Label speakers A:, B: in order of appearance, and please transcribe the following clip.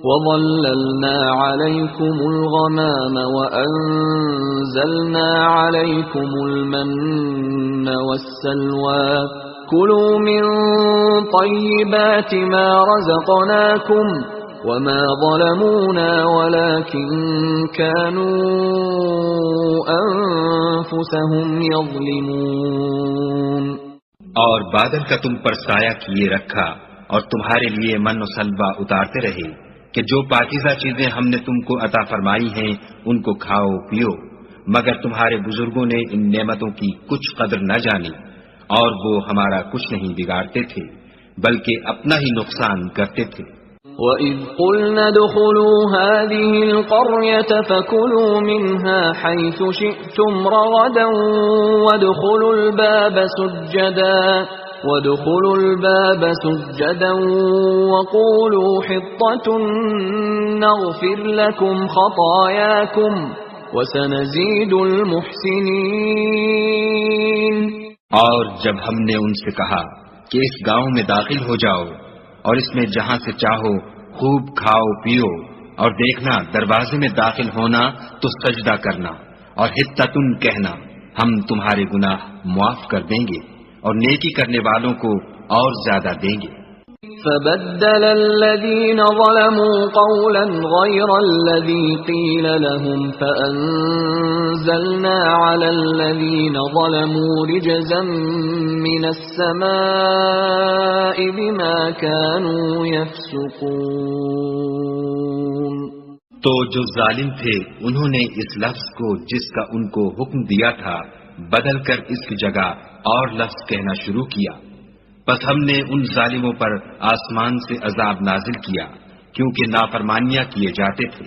A: وَظَلَّلْنَا عَلَيْكُمُ الْغَمَامَ وَأَنزَلْنَا عَلَيْكُمُ الْمَنَّ وَالسَّلْوَىٰ كُلُوا مِن طَيِّبَاتِ مَا رَزَقْنَاكُمْ وَمَا ظَلَمُونَا وَلَٰكِن كَانُوا أَنفُسَهُمْ يَظْلِمُونَ۔
B: اور بادل کا تم پر سایہ کیے رکھا اور تمہارے لیے من و سلوہ اتارتے رہے کہ جو پاکیزہ چیزیں ہم نے تم کو عطا فرمائی ہیں ان کو کھاؤ پیو، مگر تمہارے بزرگوں نے ان نعمتوں کی کچھ قدر نہ جانی اور وہ ہمارا کچھ نہیں بگاڑتے تھے بلکہ اپنا ہی نقصان کرتے تھے۔
A: وَإِذْ قُلْنَا ادْخُلُوا هَٰذِهِ الْقَرْيَةَ فَكُلُوا مِنْهَا حَيْثُ شِئْتُمْ رَغَدًا وَادْخُلُوا الْبَابَ سُجَّدًا وَقُولُوا حِطَّةٌ نَغْفِرْ لَكُمْ خَطَايَاكُمْ وَسَنَزِيدُ الْمُحْسِنِينَ۔
B: اور جب ہم نے ان سے کہا کہ اس گاؤں میں داخل ہو جاؤ اور اس میں جہاں سے چاہو خوب کھاؤ پیو، اور دیکھنا دروازے میں داخل ہونا تو سجدہ کرنا اور حطتن کہنا، ہم تمہارے گناہ معاف کر دیں گے اور نیکی کرنے والوں کو اور زیادہ دیں گے۔
A: فَبَدَّلَ الَّذِينَ ظَلَمُوا قَوْلًا غَيْرَ الَّذِي قِيلَ لَهُمْ فَأَنزَلْنَا عَلَى الَّذِينَ ظَلَمُوا رِجْزًا مِّنَ السَّمَاءِ بِمَا كَانُوا يَفْسُقُونَ۔
B: تو جو ظالم تھے انہوں نے اس لفظ کو جس کا ان کو حکم دیا تھا بدل کر اس کی جگہ اور لفظ کہنا شروع کیا، بس ہم نے ان ظالموں پر آسمان سے عذاب نازل کیا کیونکہ نافرمانیاں کیے جاتے تھے۔